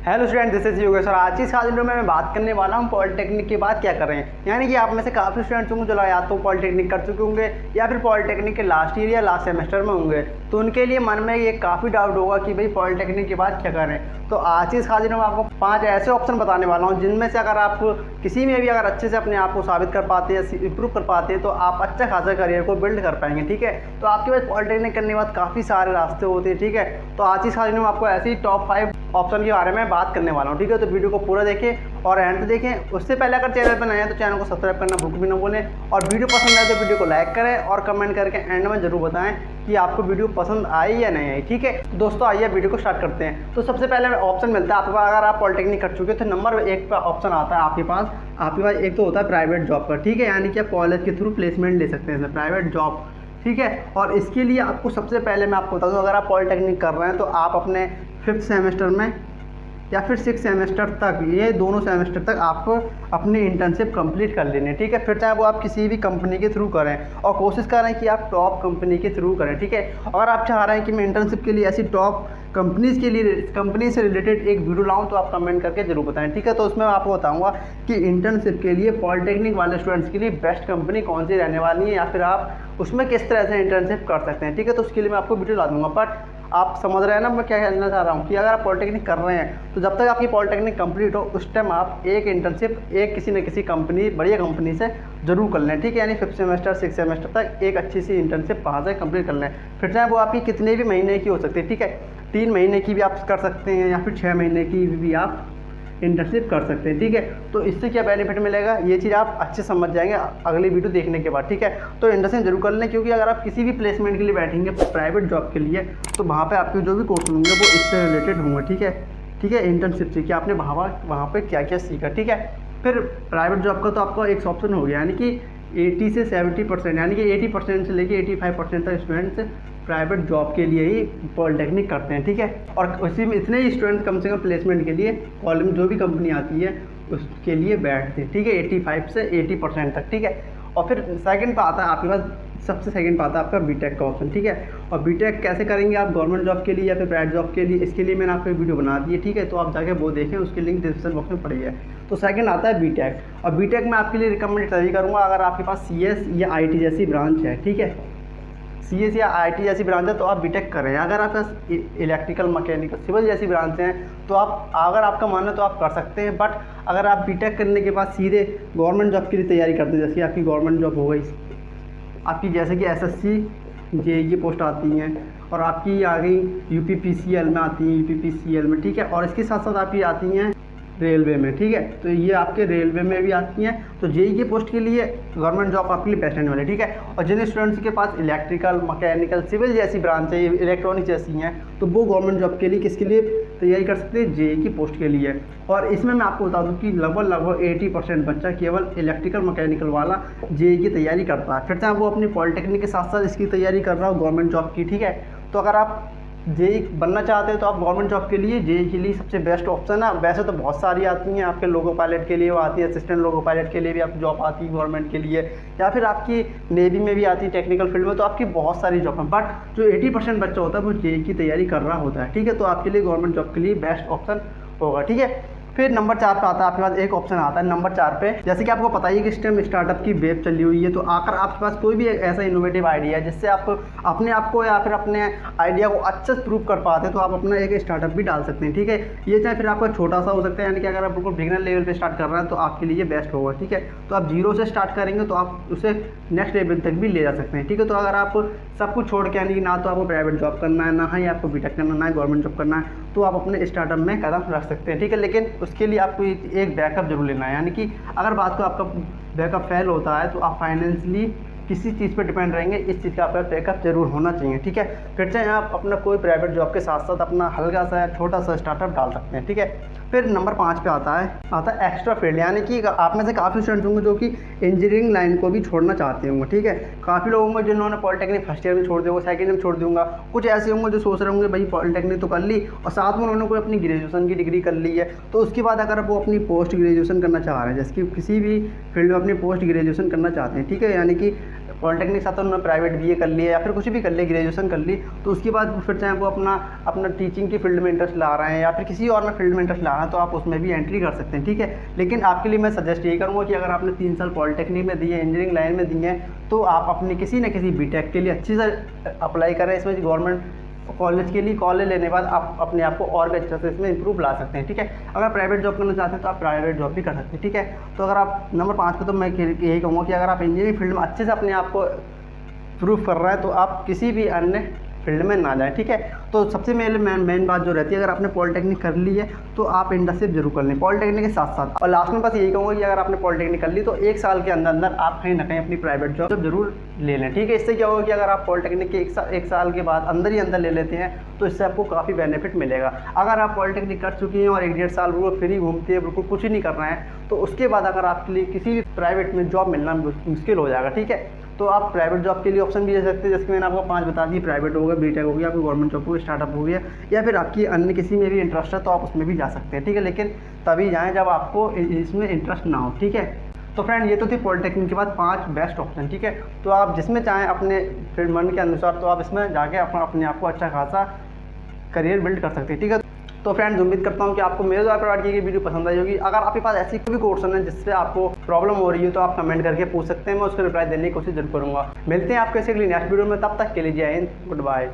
Hello student, this is Yogesh और आज इस वीडियो में मैं बात करने वाला हूँ पॉलिटेक्निक के बाद क्या कर रहे हैं। यानी कि आप में से काफ़ी स्टूडेंट्स होंगे जो या तो पॉलिटेक्निक कर चुके होंगे या फिर पॉलिटेक्निक के लास्ट ईयर या लास्ट सेमेस्टर में होंगे, तो उनके लिए मन में ये काफ़ी डाउट होगा कि भाई पॉलिटेक्निक के बाद क्या करें। तो आज इस वीडियो में आपको 5 ऐसे ऑप्शन बताने वाला हूँ जिनमें से अगर आप किसी में भी अगर अच्छे से अपने आप को साबित कर पाते हैं, इंप्रूव कर पाते हैं, तो आप अच्छा खासा करियर को बिल्ड कर पाएंगे। ठीक है, तो आपके पास पॉलिटेक्निक करने के बाद काफ़ी सारे रास्ते होते हैं। ठीक है, तो आज इस वीडियो में आपको ऐसे ही टॉप 5 ऑप्शन के बारे में बात करने वाला हूँ। ठीक है, तो वीडियो को पूरा देखें और एंड तक देखें। उससे पहले अगर चैनल पर नए हैं तो चैनल को सब्सक्राइब करना बिल्कुल भी ना भूलें, और वीडियो पसंद आए तो वीडियो को लाइक करें और कमेंट करके एंड में जरूर बताएं कि आपको वीडियो पसंद आई या नहीं आई। ठीक है, तो दोस्तों आइए वीडियो को स्टार्ट करते हैं। तो सबसे पहले ऑप्शन मिलता है आपको, अगर आप पॉलिटेक्निक कर चुके हैं तो नंबर 1 का ऑप्शन आता है आपके पास एक तो होता है प्राइवेट जॉब का। ठीक है, यानी कि आप कॉलेज के थ्रू प्लेसमेंट ले सकते हैं प्राइवेट जॉब। ठीक है, और इसके लिए आपको सबसे पहले मैं आपको बता दूँ, अगर आप पॉलिटेक्निक कर रहे हैं तो आप अपने 5th सेमेस्टर में या फिर 6th सेमेस्टर तक, ये दोनों सेमेस्टर तक आपको अपनी इंटर्नशिप कंप्लीट कर लेनी है। ठीक है, फिर चाहे वो आप किसी भी कंपनी के थ्रू करें और कोशिश करें कि आप टॉप कंपनी के थ्रू करें। ठीक है, अगर आप चाह रहे हैं कि मैं इंटर्नशिप के लिए ऐसी टॉप कंपनी से रिलेटेड एक वीडियो लाऊं तो आप कमेंट करके जरूर बताएं। ठीक है, तो उसमें मैं आपको बताऊंगा कि इंटर्नशिप के लिए पॉलिटेक्निक वाले स्टूडेंट्स के लिए बेस्ट कंपनी कौन सी रहने वाली है या फिर आप उसमें किस तरह से इंटर्नशिप कर सकते हैं। ठीक है, तो उसके लिए मैं आपको वीडियो ला दूंगा। बट आप समझ रहे हैं ना मैं क्या कहना चाह रहा हूँ, कि अगर आप पॉलिटेक्निक कर रहे हैं तो जब तक आपकी पॉलिटेक्निक कंप्लीट हो उस टाइम आप एक इंटर्नशिप किसी न किसी कंपनी, बढ़िया कंपनी से जरूर कर लें। ठीक है, यानी 5th सेमेस्टर 6th सेमेस्टर तक एक अच्छी सी इंटर्नशिप वहाँ से कंप्लीट कर लें। फिर चाहे वो आपकी कितने भी महीने की हो सकती है। ठीक है, 3 महीने की भी आप कर सकते हैं या फिर 6 महीने की भी आप इंटर्नशिप कर सकते हैं। ठीक है, तो इससे क्या बेनिफिट मिलेगा ये चीज़ आप अच्छे समझ जाएंगे अगली वीडियो देखने के बाद। ठीक है, तो इंटर्नशिप जरूर कर लें, क्योंकि अगर आप किसी भी प्लेसमेंट के लिए बैठेंगे प्राइवेट जॉब के लिए तो वहाँ पे आपके जो भी कोर्स होंगे वो इससे रिलेटेड होंगे। ठीक है, इंटर्नशिप से कि आपने वहाँ पे क्या क्या सीखा। ठीक है, फिर प्राइवेट जॉब का तो आपका एक ऑप्शन हो गया, यानी कि 80 से 70%, यानी कि 80% से लेके 85% तक स्टूडेंट्स प्राइवेट जॉब के लिए ही पॉलिटेक्निक करते हैं। ठीक है, और उसी में इतने ही स्टूडेंट कम से कम प्लेसमेंट के लिए कॉलेज में जो भी कंपनी आती है उसके लिए बैठते हैं। ठीक है, 85 से 80% तक। ठीक है, और फिर सेकंड पे आता है आपके पास, सबसे सेकंड पे आता है आपका बीटेक का ऑप्शन। ठीक है, और बीटेक कैसे करेंगे आप गवर्नमेंट जॉब के लिए या फिर प्राइवेट जॉब के लिए, इसके लिए मैंने आपको एक वीडियो बना दी है। ठीक है, तो आप जाके वो देखें, उसकी लिंक डिस्क्रिप्शन बॉक्स में पड़ी है। तो सेकंड आता है बीटेक, और बीटेक में आपके लिए रिकमेंड तभी करूँगा अगर आपके पास CS या IT जैसी ब्रांच है। ठीक है, CS या IT जैसी ब्रांच है तो आप बीटेक करें। अगर आपके पास इलेक्ट्रिकल, मैकेनिकल, सिविल जैसी ब्रांच हैं तो आप, अगर आपका मन है तो आप कर सकते हैं। बट अगर आप बीटेक करने के बाद सीधे गवर्नमेंट जॉब के लिए तैयारी करते हैं, जैसे आपकी गवर्नमेंट जॉब हो गई, आपकी जैसे कि SSC JEE की पोस्ट आती हैं, और आपकी आ गई UPPCL में आती हैं, UPPCL में। ठीक है, और इसके साथ साथ आपकी आती हैं रेलवे में। ठीक है, तो ये आपके रेलवे में भी आती हैं। तो JEE की पोस्ट के लिए गवर्नमेंट जॉब आपके लिए बेस्ट रहने वाली है। ठीक है, और जिन स्टूडेंट्स के पास इलेक्ट्रिकल, मैकेनिकल, सिविल जैसी ब्रांच है, इलेक्ट्रॉनिक जैसी हैं, तो वो गवर्नमेंट जॉब के लिए किसके लिए तैयारी कर सकते हैं, JEE की पोस्ट के लिए। और इसमें मैं आपको बता दूं कि लगभग 80% बच्चा केवल इलेक्ट्रिकल, मैकेनिकल वाला JEE की तैयारी करता है। फिर चाहे वो अपनी पॉलिटेक्निक के साथ साथ इसकी तैयारी कर रहा हो गवर्नमेंट जॉब की। ठीक है, तो अगर आप JEE बनना चाहते हैं तो आप गवर्नमेंट जॉब के लिए JEE के लिए सबसे बेस्ट ऑप्शन है। वैसे तो बहुत सारी आती हैं, आपके लोको पायलट के लिए वो आती है, असिस्टेंट लोको पायलट के लिए भी आपकी जॉब आती है गवर्नमेंट के लिए, या फिर आपकी नेवी में भी आती है टेक्निकल फील्ड में, तो आपकी बहुत सारी जॉब है। बट जो 80% बच्चा होता है वो JEE की तैयारी कर रहा होता है। ठीक है, तो आपके लिए गवर्नमेंट जॉब के लिए बेस्ट ऑप्शन होगा। ठीक है, फिर नंबर 4 पे आता है आपके पास एक ऑप्शन आता है नंबर 4 पे, जैसे कि आपको पता ही है कि इस टाइम स्टार्टअप की वेब चली हुई है। तो अगर आपके पास कोई भी ऐसा इनोवेटिव आइडिया है जिससे आप अपने आप को या फिर अपने आइडिया को अच्छे से प्रूव कर पाते हैं, तो आप अपना एक स्टार्टअप भी डाल सकते हैं। ठीक है, ये चाहे फिर आपका छोटा सा हो सकता है, यानी कि अगर आप बिल्कुल बिगिनर लेवल पे स्टार्ट कर रहे हैं तो आपके लिए बेस्ट होगा। ठीक है, तो आप 0 से स्टार्ट करेंगे तो आप उसे नेक्स्ट लेवल तक भी ले जा सकते हैं। ठीक है, तो अगर आप सब कुछ छोड़ के, यानी कि ना तो आपको प्राइवेट जॉब करना है, ना ही आपको बीटेक करना है, ना गवर्नमेंट जॉब करना है, तो आप अपने स्टार्टअप में कदम रख सकते हैं। ठीक है, लेकिन उसके लिए आपको एक बैकअप जरूर लेना है, यानी कि अगर बात को आपका बैकअप फेल होता है तो आप फाइनेंशियली किसी चीज़ पर डिपेंड रहेंगे, इस चीज़ का आपका बैकअप जरूर होना चाहिए। ठीक है, फिर चाहे आप अपना कोई प्राइवेट जॉब के साथ साथ अपना हल्का सा छोटा सा स्टार्टअप डाल सकते हैं। ठीक है, फिर नंबर 5 पे आता है एक्स्ट्रा फील्ड, यानी कि आप में से काफ़ी स्टूडेंट्स होंगे जो कि इंजीनियरिंग लाइन को भी छोड़ना चाहते होंगे। ठीक है, काफ़ी लोग होंगे जिन्होंने पॉलिटेक्निक फर्स्ट ईयर में छोड़ दिया, सेकंड में छोड़ दूंगा। कुछ ऐसे होंगे जो सोच रहे होंगे भाई पॉलिटेक्निक तो कर ली और साथ में उन्होंने कोई अपनी ग्रेजुएशन की डिग्री कर ली है, तो उसके बाद अगर वो अपनी पोस्ट ग्रेजुएशन करना चाह रहे हैं, जैसे कि किसी भी फील्ड में अपनी पोस्ट ग्रेजुएशन करना चाहते हैं। ठीक है, यानी कि पॉलिटेक्निक साथ उन्होंने प्राइवेट BA कर लिया या फिर कुछ भी कर लिया, ग्रेजुएशन कर ली, तो उसके बाद फिर चाहे वो अपना टीचिंग की फील्ड में इंटरेस्ट ला रहे हैं या फिर किसी और में फील्ड में इंटरेस्ट ला चाह तो आप उसमें भी एंट्री कर सकते हैं, ठीक है। लेकिन आपके लिए मैं सजेस्ट यही करूँगा कि अगर आपने 3 साल पॉलिटेक्निक में दिए, इंजीनियरिंग लाइन में दिए हैं, तो आप अपने किसी न किसी बीटेक के लिए अच्छी से अप्लाई करें इसमें गवर्नमेंट कॉलेज के लिए। कॉलेज लेने के बाद आप अपने आप को और भी अच्छे से इसमें इंप्रूव ला सकते हैं, ठीक है। अगर प्राइवेट जॉब करना चाहते हैं तो आप प्राइवेट जॉब भी कर सकते हैं, ठीक है। तो अगर आप नंबर 5 पे तो मैं यही कहूँगा कि अगर आप इंजीनियरिंग फील्ड में अच्छे से अपने आप को प्रूफ कर रहा है तो आप किसी भी अन्य फील्ड में ना जाएं, ठीक है। तो सबसे मेन बात जो रहती है, अगर आपने पॉलिटेक्निक कर ली है तो आप इंटर्नशिप जरूर कर लें पॉलिटेक्निक के साथ साथ। और लास्ट में बस यही कहूँगा कि अगर आपने पॉलिटेक्निक कर ली तो 1 साल के अंदर आप कहीं ना कहीं अपनी प्राइवेट जॉब जरूर ले लें, ठीक है। इससे क्या होगा कि अगर आप पॉलिटेक्निक के 1 साल के बाद अंदर ही अंदर ले लेते हैं तो इससे आपको काफ़ी बेनिफिट मिलेगा। अगर आप पॉलिटेक्निक कर चुकी हैं और 1-1.5 साल बिल्कुल फ्री घूमती है, बिल्कुल कुछ ही नहीं कर रहे हैं, तो उसके बाद अगर आपके लिए किसी भी प्राइवेट में जॉब मिलना मुश्किल हो जाएगा, ठीक है। तो आप प्राइवेट जॉब के लिए ऑप्शन भी दे सकते हैं, जैसे मैंने आपको 5 बता दी, प्राइवेट हो गया, बीटेक हो गया, आपकी गवर्नमेंट जॉब हो गई, स्टार्टअप हो गया, या फिर आपकी अन्य किसी में भी इंटरेस्ट है तो आप उसमें भी जा सकते हैं, ठीक है। लेकिन तभी जाएं जब आपको इसमें इंटरेस्ट ना हो, ठीक है। तो फ्रेंड ये तो थी पॉलिटेक्निक के बाद 5 बेस्ट ऑप्शन, ठीक है। तो आप जिसमें चाहें अपने फिर मन के अनुसार तो आप इसमें जाके अपने आप को अच्छा खासा करियर बिल्ड कर सकते हैं, ठीक है। तो फ्रेंड्स उम्मीद करता हूँ कि आपको मेरे द्वारा प्रोवाइड की गई वीडियो पसंद आई होगी। अगर आपके पास ऐसी कोई भी क्वेश्चन है जिससे आपको प्रॉब्लम हो रही है तो आप कमेंट करके पूछ सकते हैं, मैं उसका रिप्लाई देने की कोशिश जरूर करूँगा। मिलते हैं आपके अगली नेक्स्ट वीडियो में, तब तक के लिए जय हिंद, गुड बाय।